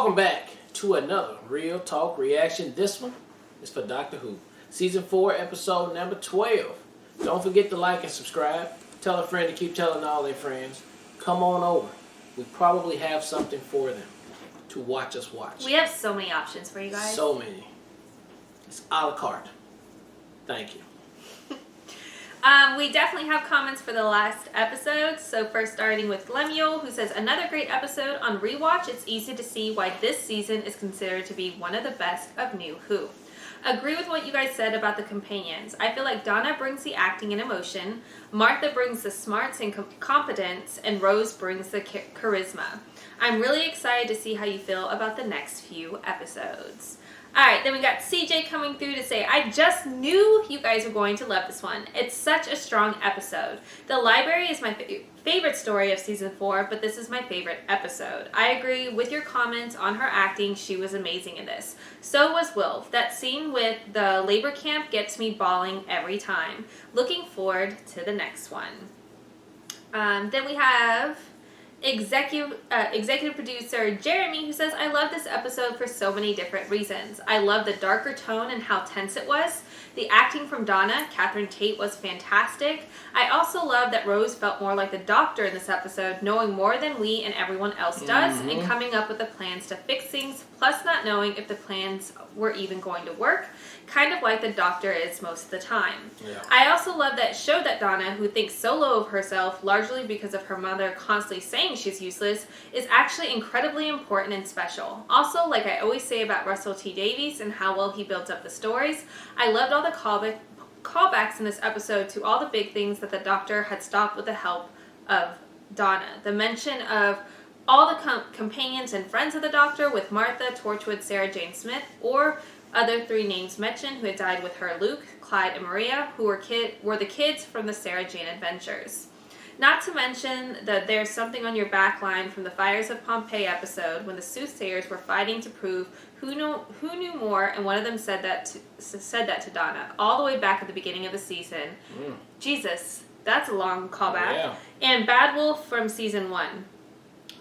Welcome back to another Real Talk reaction. This one is for Doctor Who. Season 4, episode number 12. Don't forget to like and subscribe. Tell a friend to keep telling all their friends. Come on over. We probably have something for them to watch us watch. We have so many options for you guys. So many. It's a la carte. Thank you. We definitely have comments for the last episode. So first starting with Lemuel, who says, another great episode on rewatch. It's easy to see why this season is considered to be one of the best of New Who. Agree with what you guys said about the companions. I feel like Donna brings the acting and emotion, Martha brings the smarts and competence, and Rose brings the charisma. I'm really excited to see how you feel about the next few episodes. Alright, then we got CJ coming through to say, I just knew you guys were going to love this one. It's such a strong episode. The library is my favorite story of season 4, but this is my favorite episode. I agree with your comments on her acting. She was amazing in this. So was Wilf. That scene with the labor camp gets me bawling every time. Looking forward to the next one. Then we have executive producer Jeremy, who says, I love this episode for so many different reasons. I love the darker tone and how tense it was. The acting from Donna, Catherine Tate, was fantastic. I also love that Rose felt more like the Doctor in this episode, knowing more than we and everyone else does, and coming up with the plans to fix things, plus not knowing if the plans were even going to work, kind of like the Doctor is most of the time. Yeah. I also love that it showed that Donna, who thinks so low of herself, largely because of her mother constantly saying she's useless, is actually incredibly important and special. Also, like I always say about Russell T Davies and how well he builds up the stories, I loved all the callbacks in this episode to all the big things that the Doctor had stopped with the help of Donna. The mention of all the companions and friends of the Doctor with Martha, Torchwood, Sarah Jane Smith, or other 3 names mentioned who had died with her, Luke, Clyde, and Maria, who were the kids from the Sarah Jane Adventures. Not to mention that There's Something on Your Back line from the Fires of Pompeii episode when the soothsayers were fighting to prove who knew more, and one of them said that to Donna, all the way back at the beginning of the season. Jesus, that's a long callback. Yeah. And Bad Wolf from season 1.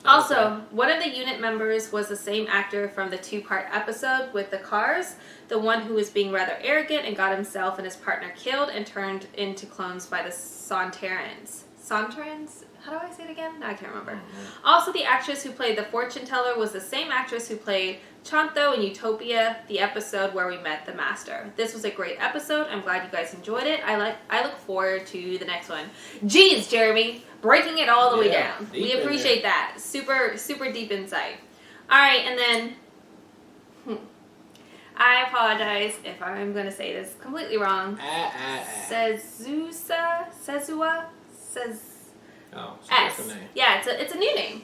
Also, one of the unit members was the same actor from the 2-part episode with the cars, the one who was being rather arrogant and got himself and his partner killed and turned into clones by the Sontarans. Sontarans? How do I say it again? No, I can't remember. Also, the actress who played the fortune teller was the same actress who played Chanto in Utopia, the episode where we met the Master. This was a great episode. I'm glad you guys enjoyed it. I look forward to the next one. Jeez, Jeremy, breaking it all the way down. We appreciate that. Super, super deep insight. All right, and then I apologize if I'm going to say this completely wrong. Sezua. Oh, S. Yeah, it's a new name.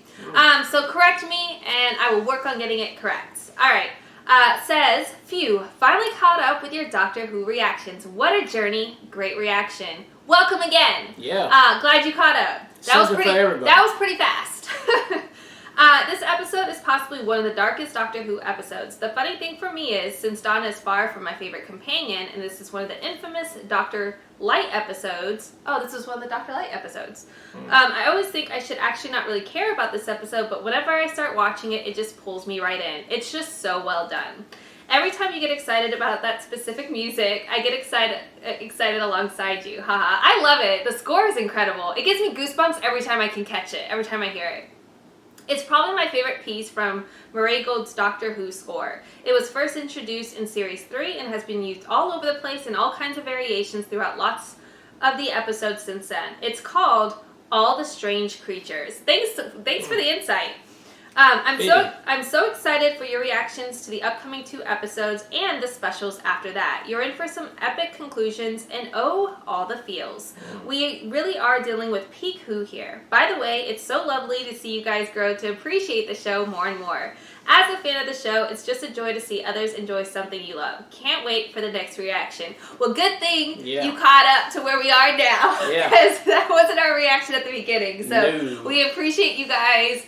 So correct me, and I will work on getting it correct. All right. Says, phew, finally caught up with your Doctor Who reactions. What a journey. Great reaction. Welcome again. Yeah. Glad you caught up. That was pretty fast. This episode is possibly one of the darkest Doctor Who episodes. The funny thing for me is, since Donna is far from my favorite companion, and this is one of the infamous Dr. Light episodes. Oh, this is one of the Dr. Light episodes. I always think I should actually not really care about this episode, but whenever I start watching it, it just pulls me right in. It's just so well done. Every time you get excited about that specific music, I get excited alongside you. Haha. I love it. The score is incredible. It gives me goosebumps every time I can catch it, every time I hear it. It's probably my favorite piece from Murray Gold's Doctor Who score. It was first introduced in Series 3 and has been used all over the place in all kinds of variations throughout lots of the episodes since then. It's called All the Strange Creatures. Thanks for the insight. I'm so excited for your reactions to the upcoming 2 episodes and the specials after that. You're in for some epic conclusions and all the feels. We really are dealing with peak Who here. By the way, it's so lovely to see you guys grow to appreciate the show more and more. As a fan of the show, it's just a joy to see others enjoy something you love. Can't wait for the next reaction. Well, good thing you caught up to where we are now. Because that wasn't our reaction at the beginning. So we appreciate you guys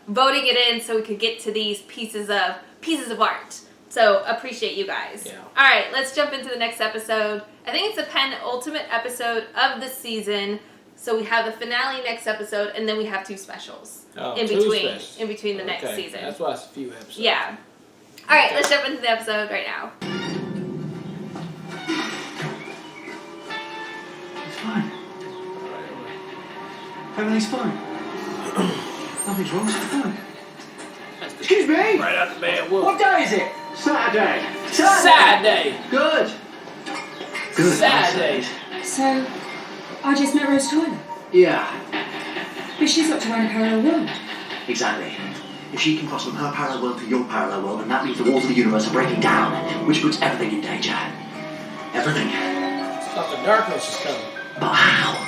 voting it in so we could get to these pieces of art. So appreciate you guys. All right, let's jump into the next episode. I think it's the penultimate episode of the season. So we have the finale next episode, and then we have 2 specials in two between specials. in between the next season. That's why it's a few episodes. Yeah. All right, let's jump into the episode right now. It's fine. Everything's fine. Nothing's wrong. It's fine. Excuse me. Right out the bad wolf. What day is it? Saturday. Saturday. Good. Good. Saturday. So, I just met Rose Tyler. Yeah, But she's got to run a parallel world. exactly. If she can cross from her parallel world to your parallel world, then that means the walls of the universe are breaking down, which puts everything in danger. Everything. Thought the darkness is coming. But how?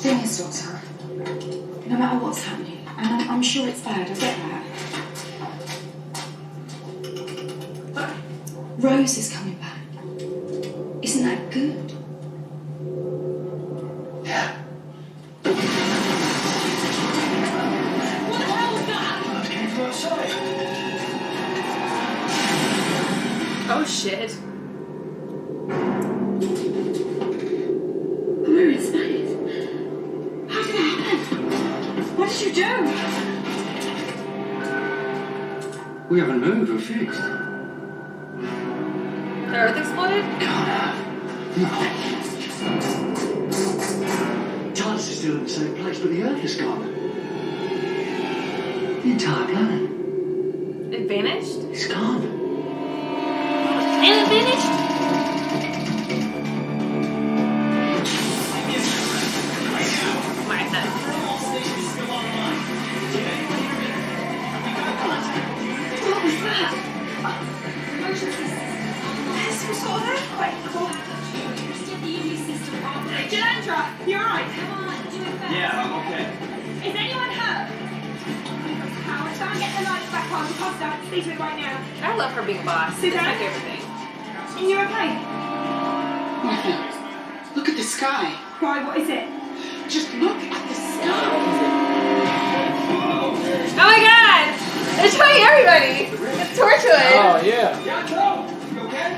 Thing is, Doctor, no matter what's happening, and I'm sure it's bad, I get that. But Rose is coming back. Isn't that good? Yeah. What the hell was that? That came from outside. Oh shit. Where is space? How did it happen? What did you do? We haven't moved or fixed. The Earth exploded? Can't have. No. TARDIS is still in the same place, but the Earth is gone. The entire planet It vanished? is gone. And it vanished? Martha. What was that? This was sort of earthquake. Jalandra, you're right. Come on, do it fast. Yeah, I'm okay. Is anyone hurt? Howard, try and get the lights back on. Costa, see to it right now. I love her being a boss. Sit It's my down. favorite thing. And you're okay? Martha, look at the sky. Why, what is it? Just look at the sky. Oh my god! It's showing everybody! It's Torchwood! Oh yeah. Yeah, Joe! You okay?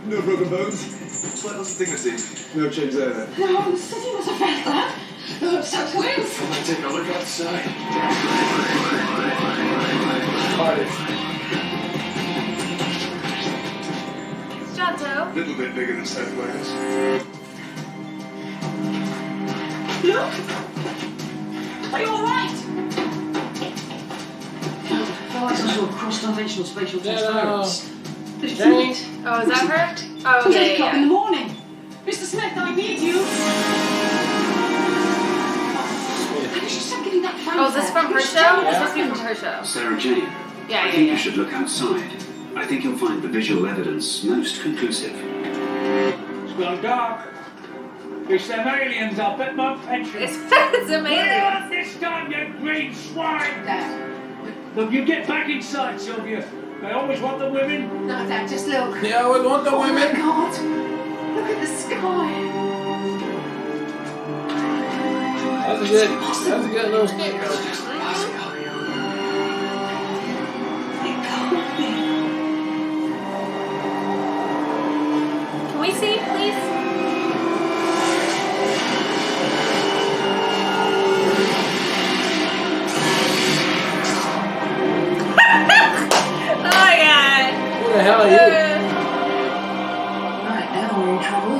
No broken bones. Slight loss of dignity. No change there then. No, the city was a red flag. Look, so twins. I might take a look outside. Hardest. Jonto. Little bit bigger than South Wales. Look. Are you alright? Oh, it's also a cross-dimensional spatial Yeah, transference. Jane. Oh, is that her? Oh, It's 8 yeah, o'clock in yeah. the morning. Mr. Smith, I need you. Have you stopped getting that phone? Oh, is this from her show? This must be from her show. Sarah Jane, Yeah, I yeah, think yeah. you should look outside. I think you'll find the visual evidence most conclusive. It's gone dark. It's them aliens, I'll bet my pension. It's Where amazing. this time, you green swine! Dad, Look, you get back inside, Sylvia. They always want the women. no, Dad, just look. They always want the Oh my women. God, look at the sky. That's a good little skit, though. It can't be. Can we see, please? Oh my god. Who the hell are you? Right now we're in trouble.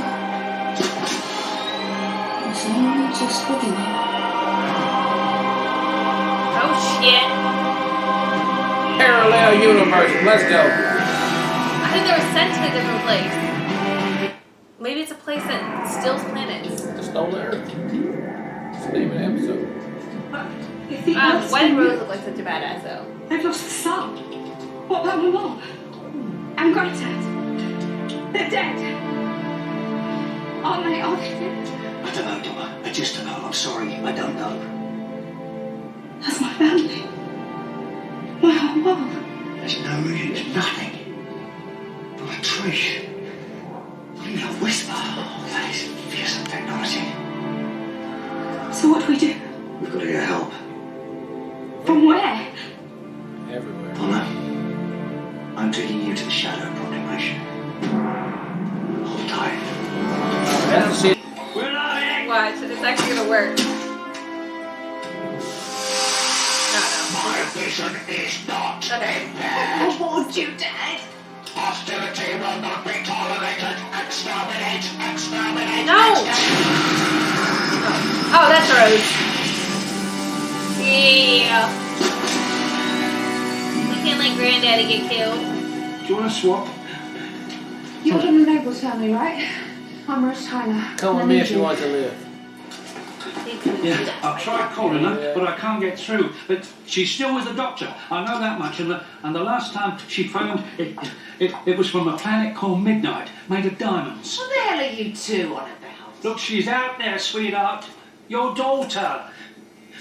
It's only just beginning. Oh shit. Parallel universe. Let's go. I think they were sent to a different place. Maybe it's a place that steals planets. The Stolen Earth. That's the name of the episode. If the Earth's Why did been- Rose look like such a badass though? They've lost the sun. What about my mom? And Granddad? They're dead. Aren't they? Are they dead? I don't know, Donna. I just don't know. I'm sorry, I don't know. That's my family. My whole world. There's no reason, nothing. But the truth. Not even a whisper of this fearsome technology. So what do we do? We've got to get help. From where? Everywhere. Donna, I'm taking you to the Shadow Proclamation. Hold tight. That's it. We're lying. Watch, it's actually gonna work. My vision is not Okay. I warned you, Dad. hostility will not be tolerated. Exterminate, exterminate. No! Oh, that's Rose. Yeah. We can't let Granddaddy get killed. Do you want to swap? You're from the Noble family, right? I'm Rose Tyler. Come with me if you want to live. Yeah, I've tried calling her, but I can't get through. But she's still with the doctor. I know that much. And the last time she phoned, it was from a planet called Midnight, made of diamonds. What the hell are you two on about? Look, she's out there, sweetheart. Your daughter.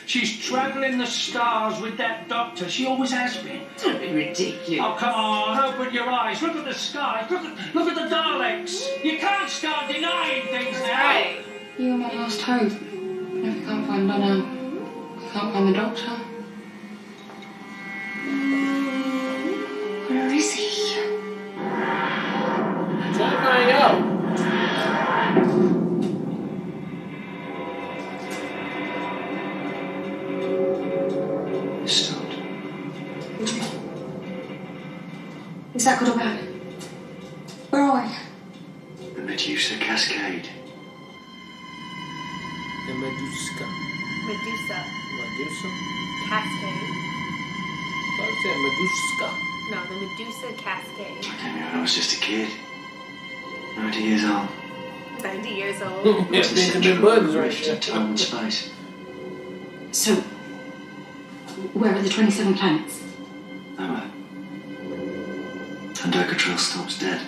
She's travelling the stars with that doctor. She always has been. Don't be ridiculous. Oh, come on, open your eyes. Look at the sky. Look at the Daleks. You can't start denying things now. You're my last hope. If you can't find Donna, you can't find the doctor. Where is he? Try to find out. Stopped. Is that good or bad? Where are we? The Medusa Cascade. The Medusa. Medusa. Medusa? Cascade. I thought it said Medusa. No, the Medusa Cascade. I came here when I was just a kid. 90 years old. 90 years old. Yeah, Benjamin Buttons right Rift there. in time and space. So, where are the 27 planets? Nowhere. And Okotrell stops dead.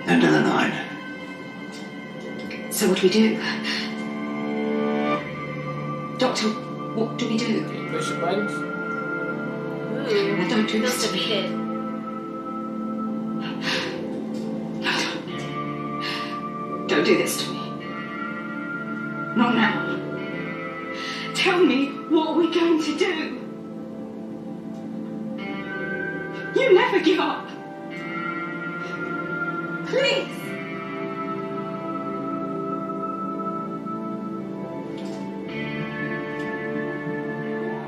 End of the line. So what do we do? Doctor, what do we do? Can you push the buttons? Ooh. Now don't do this Feels to me. defeated. No, don't do this to me. Not now. Tell me, what are we going to do? You never give up. Please.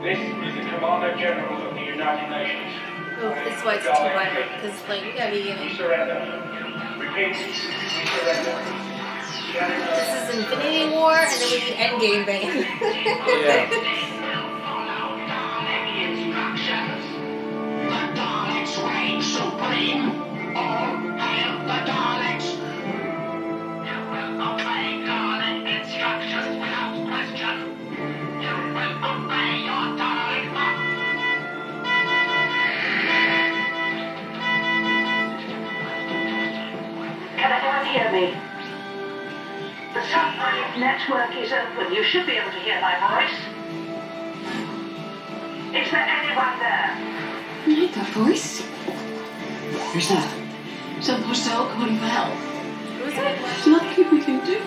This is the Commander General of the United Nations. Oh, this is why it's too violent. Because, like, we gotta be in We it. surrender. Repeat, we surrender. This is Infinity War, and then we need Endgame Bane. Yeah. The Daleks reign supreme. All hail the Daleks. You will obey Dalek instructions without question. You will obey your Dalek master. Can anyone hear me? The submarine network is open. You should be able to hear my voice. Is there anyone there? I know that voice. Who's that? Some poor soul calling for help. Who's it? There's nothing we can do.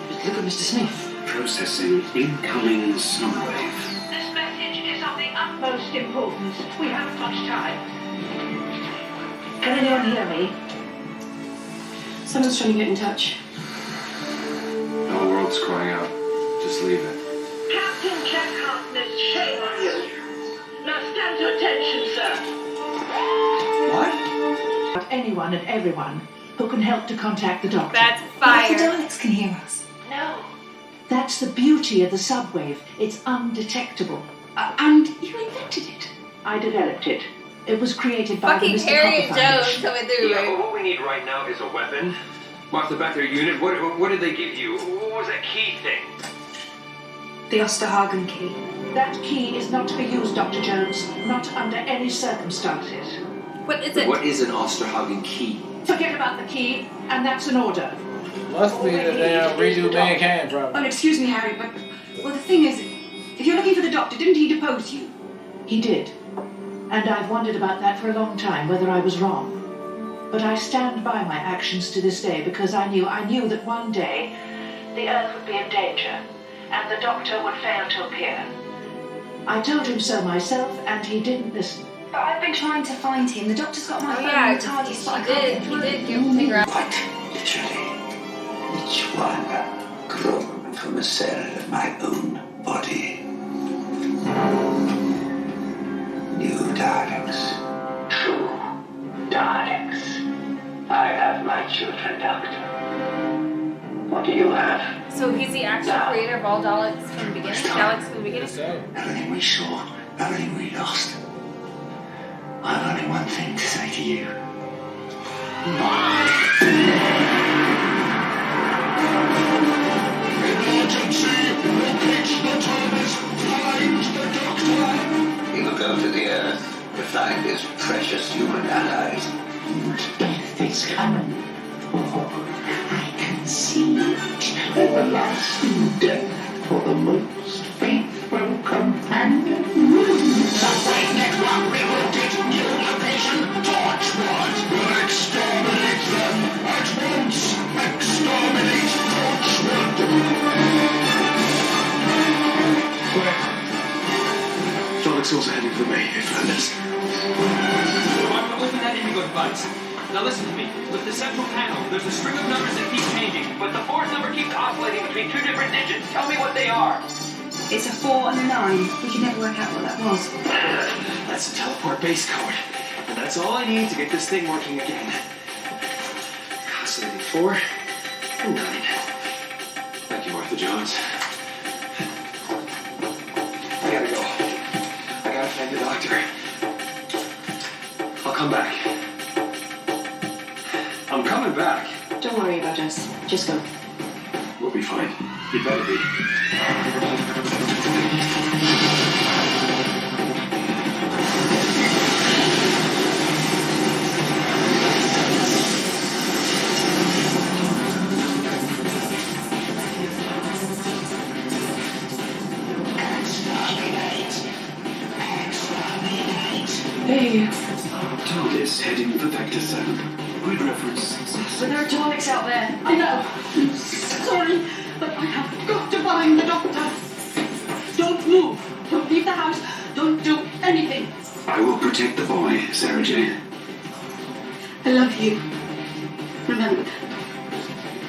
Just look at Mr. Smith. Processing incoming subwave. This message is of the utmost importance. We haven't much time. Can anyone hear me? Someone's trying to get in touch. The whole world's crying out. Just leave it. Captain Jack Harkness, shame on you. Now stand to attention, sir. What? Anyone and everyone who can help to contact the doctor. That's What if the fire. Daleks can hear us? No. That's the beauty of the subwave. It's undetectable. And you invented it. I developed it. It was created by Fucking the Mr. Harriet Copper Jones Foundation. coming through, Yeah, right? but what we need right now is a weapon. Martha, back their unit. What did they give you? What was that key thing? The Osterhagen key. That key is not to be used, Dr. Jones. Not under any circumstances. What is it? What is an Osterhagen key? Forget about the key, and that's an order. Must be the damn redo mankind Oh, problem. excuse me, Harry, but... Well, the thing is, if you're looking for the doctor, didn't he depose you? He did. And I've wondered about that for a long time, whether I was wrong. But I stand by my actions to this day because I knew that one day the Earth would be in danger and the doctor would fail to appear. I told him so myself and he didn't listen. But I've been trying to find him. The doctor's got my Oh phone yeah, in the TARDIS, but I he can't did. get He through. did give figure out. Quite literally, each one grown from a cell of my own body. New Daleks. True Daleks. I have my children, Doctor. What do you have? So he's the actual creator of all Daleks from the beginning. Daleks from the beginning. So, Everything we saw, everything we lost. I have only one thing to say to you. He will go to the Earth to find his precious human allies. Death is coming. I can see it. Everlasting death for the most faithful companion. Someplace next month we will get new location. Torchwood will exterminate them at once. Exterminate Torchwood. Daleks also heading for me, if that is. I'm not looking at indigo device. Now listen to me. With the central panel, there's a string of numbers that keep changing, but the fourth number keeps oscillating between two different digits. Tell me what they are. It's a 4 and a 9. We can never work out what that was. That's the teleport base code. And that's all I need to get this thing working again. Oscillating 4 and 9. Thank you, Martha Jones. I gotta go. I gotta find the doctor. I'll come back. I'm coming back. Don't worry about us. Just go. We'll be fine. You better be. Hey, TARDIS heading for Vector 7. Grid reference. but there are Daleks out there. I know. I'm sorry, but I have got to find the doctor. Don't move. Don't leave the house. Don't do anything. I will protect the boy, Sarah Jane. I love you. Remember that.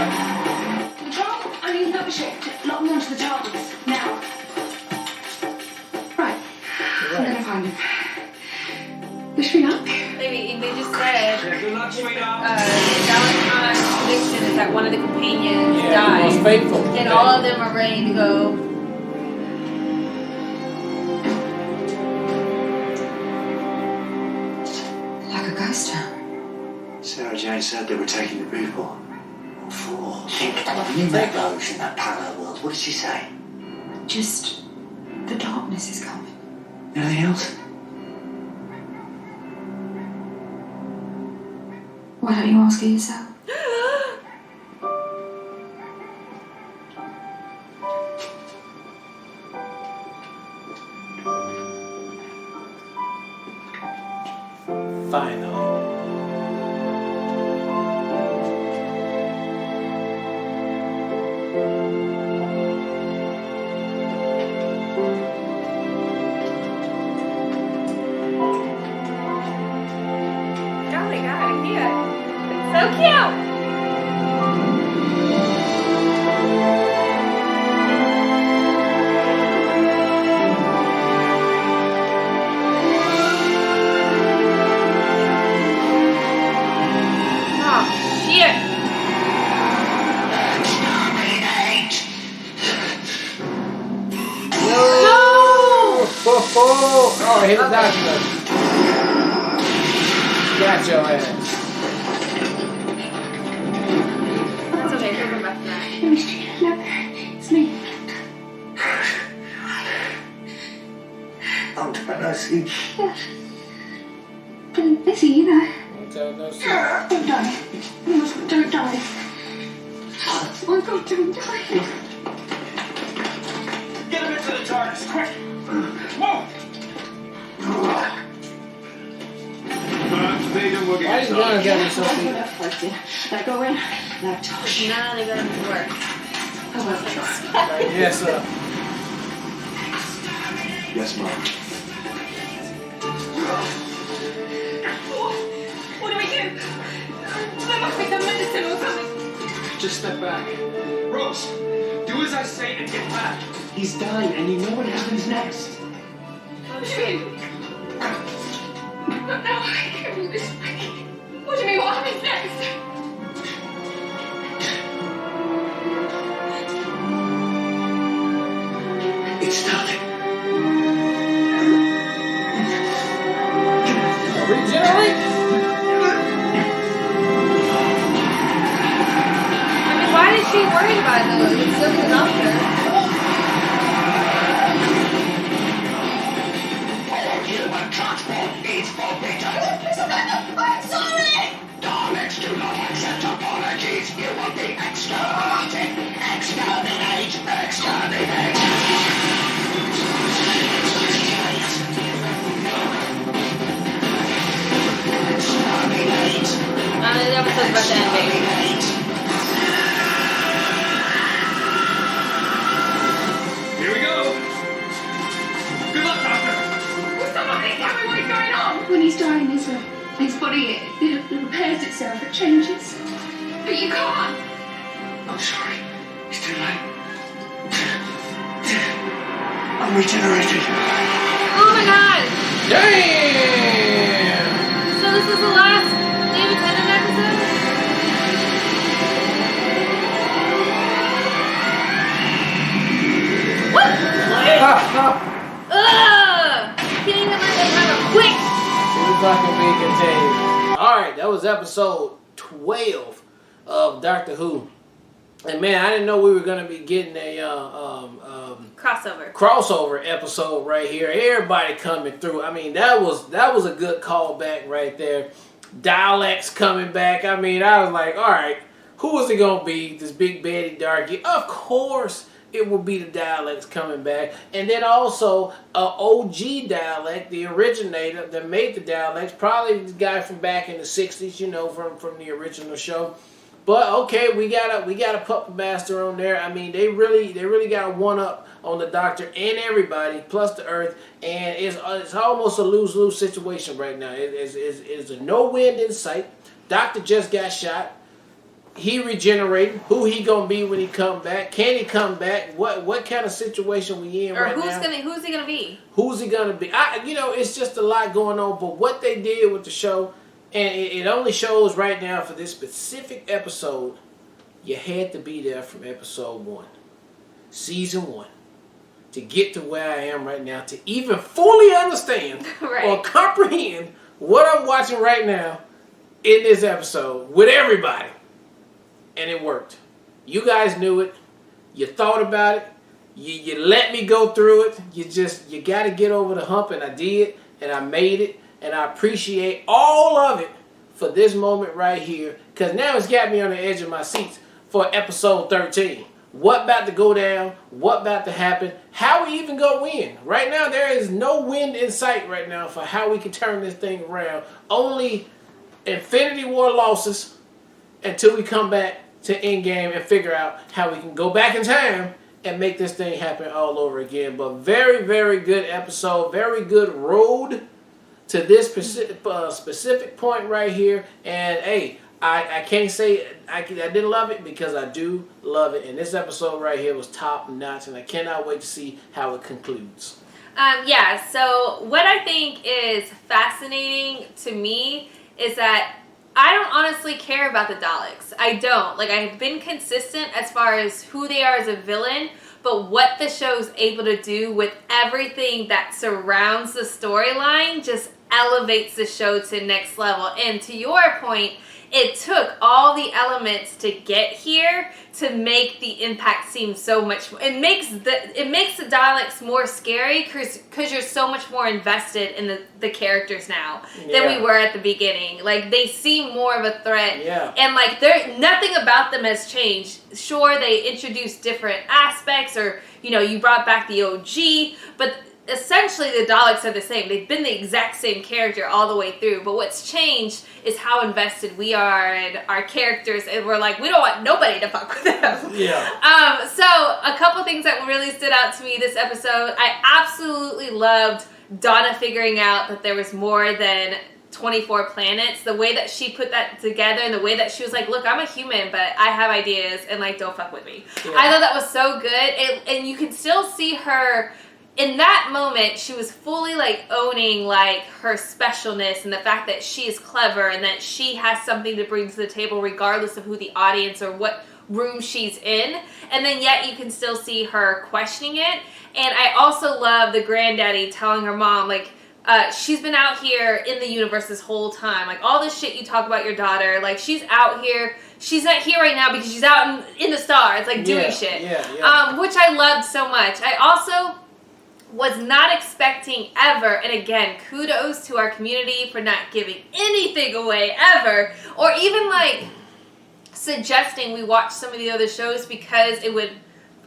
Control, I need another shift. Lock me onto the TARDIS. Now. Right. I'm gonna find him. Wish me luck. Maybe they just said Good luck, sweetheart. Dalek's prediction is that one of the companions yeah, the most dies, faithful. and all of them are ready to go. Like a ghost town. Sarah Jane said they were taking the people. What for? Think of in that rose in that parallel world. What did she say? Just the darkness is coming. Anything else? Why don't you ask her yourself? Finally. Oh my god, cute. It's so cute. Oh, shit. Oh, hit the doctor. Got your ass. That's okay, we'll come back to that. Look, it's me. I see. Yes. Been busy, you know. No secret. Don't die. You must don't die. Oh my God, don't die. Get him into the TARDIS, quick! Whoa! Vader will Why get you gonna get me I'm something? gonna fight you. Now go in. Now touch. None of them work. I won't try. Yes, sir. Yes, Mom. What do we do? There must be some medicine or something. Just step back. Rose, do as I say and get back. He's dying, and you know what happens next. What do you mean? No, I can't do this. What do you mean? What happens next? It's starting. Regenerate? I mean, why is she worried about it though? It's still the doctor. Human transport is forbidden. I'm sorry! Daleks do not accept apologies. You will be exterminated. Exterminate! Exterminate! Exterminate! The episode's about to end, baby. Here we go. Good luck, Doctor. Somebody tell me what's going on! When he's dying, his body it repairs itself, it changes. But you can't! I'm sorry. It's too late. I'm regenerated. Oh my God! Damn! So this is the last David Tennant episode? What? Ugh! Can't even let them have a quick. Too fucking be contained. Alright, that was episode 12 of Doctor Who. And man, I didn't know we were gonna be getting a crossover episode right here. Everybody coming through. I mean, that was a good callback right there. Daleks coming back. I mean, I was like, all right, who is it gonna be? This big baddie darky? Of course, it will be the Daleks coming back, and then also OG Dalek, the originator that made the Daleks, probably the guy from back in the '60s, you know, from the original show. But okay, we got a puppet master on there. I mean, they really got a one up on the Doctor and everybody, plus the Earth, and it's almost a lose-lose situation right now. It's a no wind in sight. Doctor just got shot. He regenerated. Who he gonna be when he come back? Can he come back? What kind of situation we in right now? Who's he gonna be? Who's he gonna be? It's just a lot going on. But what they did with the show. And it only shows right now for this specific episode, you had to be there from episode 1, season 1, to get to where I am right now, to even fully understand or comprehend what I'm watching right now in this episode with everybody. And it worked. You guys knew it. You thought about it. You let me go through it. You got to get over the hump, and I did, and I made it. And I appreciate all of it for this moment right here. Because now it's got me on the edge of my seats for episode 13. What about to go down? What about to happen? How we even going to win? Right now, there is no wind in sight right now for how we can turn this thing around. Only Infinity War losses until we come back to Endgame and figure out how we can go back in time and make this thing happen all over again. But very, very good episode. Very good road to this specific point right here. And hey, I can't say I didn't love it, because I do love it. And this episode right here was top notch, and I cannot wait to see how it concludes. So what I think is fascinating to me is that I don't honestly care about the Daleks. I don't. Like, I've been consistent as far as who they are as a villain, but what the show's able to do with everything that surrounds the storyline just elevates the show to next level. And to your point, it took all the elements to get here to make the impact seem so much. It makes the Daleks more scary because you're so much more invested in the characters now than we were at the beginning. Like, they seem more of a threat, and like nothing about them has changed. Sure, they introduced different aspects, or you brought back the OG, but essentially the Daleks are the same. They've been the exact same character all the way through, but what's changed is how invested we are in our characters, and we're like, we don't want nobody to fuck with them. So a couple things that really stood out to me this episode, I absolutely loved Donna figuring out that there was more than 24 planets. The way that she put that together, and the way that she was like, look, I'm a human, but I have ideas, and like, don't fuck with me. I thought that was so good, and you can still see her. In that moment, she was fully like owning like her specialness and the fact that she is clever and that she has something to bring to the table regardless of who the audience or what room she's in. And then yet you can still see her questioning it. And I also love the granddaddy telling her mom, like, she's been out here in the universe this whole time. Like, all this shit you talk about your daughter, like, she's out here. She's not here right now because she's out in the stars, like, doing shit. Which I loved so much. I also was not expecting ever, and again, kudos to our community for not giving anything away ever, or even like suggesting we watch some of the other shows because it would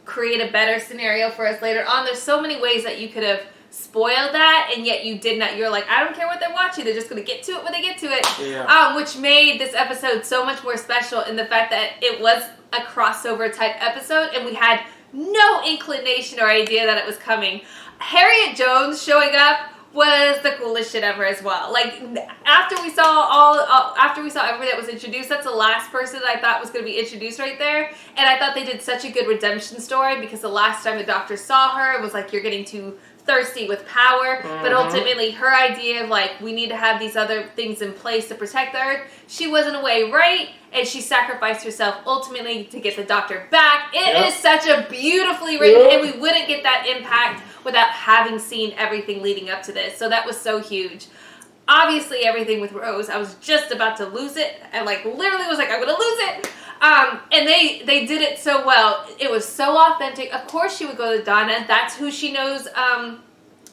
create a better scenario for us later on. There's so many ways that you could have spoiled that, and yet you did not. You're like, I don't care what they're watching, they're just going to get to it when they get to it. Which made this episode so much more special in the fact that it was a crossover type episode, and we had no inclination or idea that it was coming. Harriet Jones showing up was the coolest shit ever as well. Like, after we saw everybody that was introduced, that's the last person I thought was going to be introduced right there. And I thought they did such a good redemption story, because the last time the Doctor saw her, it was like, you're getting too thirsty with power. But ultimately, her idea of like, we need to have these other things in place to protect the Earth, she was in a way right, and she sacrificed herself ultimately to get the Doctor back. It is such a beautifully written, and we wouldn't get that impact without having seen everything leading up to this. So that was so huge. Obviously, everything with Rose, I was just about to lose it. I like literally was like, I'm gonna lose it. And they did it so well. It was so authentic. Of course she would go to Donna. That's who she knows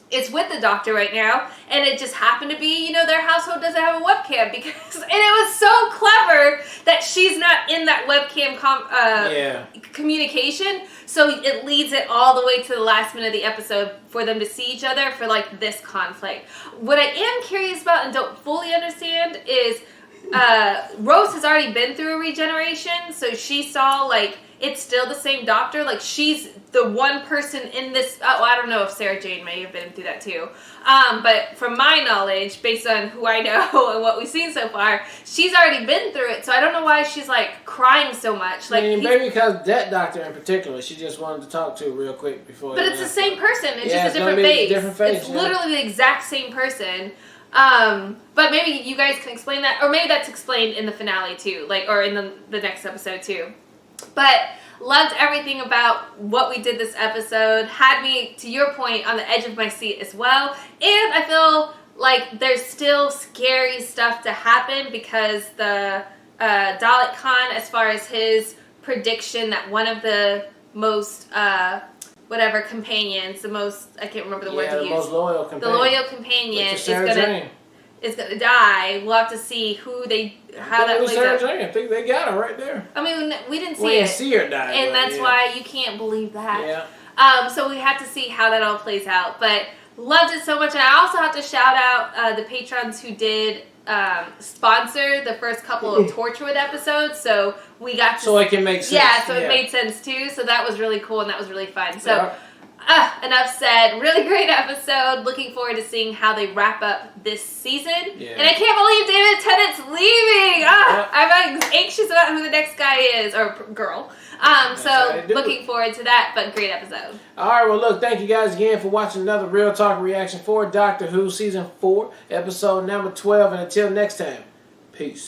is with the Doctor right now. And it just happened to be, their household doesn't have a webcam, and it was so clever that she's not in that webcam communication. So it leads it all the way to the last minute of the episode for them to see each other for like this conflict. What I am curious about and don't fully understand is Rose has already been through a regeneration, so she saw like it's still the same Doctor. Like, she's the one person in this. Oh, I don't know if Sarah Jane may have been through that too. But from my knowledge, based on who I know and what we've seen so far, she's already been through it. So I don't know why she's like crying so much. Like, maybe because that Doctor in particular, she just wanted to talk to real quick before. But it's the same person. It's just a different face. It's literally the exact same person. But maybe you guys can explain that, or maybe that's explained in the finale too, like, or in the next episode too. But loved everything about what we did this episode. Had me, to your point, on the edge of my seat as well. And I feel like there's still scary stuff to happen, because the Dalek Khan, as far as his prediction that one of the most companions, the most, I can't remember the word to use. The most loyal companion. The loyal companion is gonna die. We'll have to see how that plays out. I think they got her right there. I mean, we didn't see we didn't see her die, and that's why you can't believe that. So we have to see how that all plays out. But loved it so much, and I also have to shout out the patrons who did sponsor the first couple of Torchwood episodes. So we got to. So it can make sense. Yeah, so it made sense too. So that was really cool, and that was really fun. So. Enough said. Really great episode. Looking forward to seeing how they wrap up this season. Yeah. And I can't believe David Tennant's leaving. I'm anxious about who the next guy is, or girl. So looking forward to that, but great episode. All right, well, look, thank you guys again for watching another Real Talk reaction for Doctor Who Season 4, Episode number 12. And until next time, peace.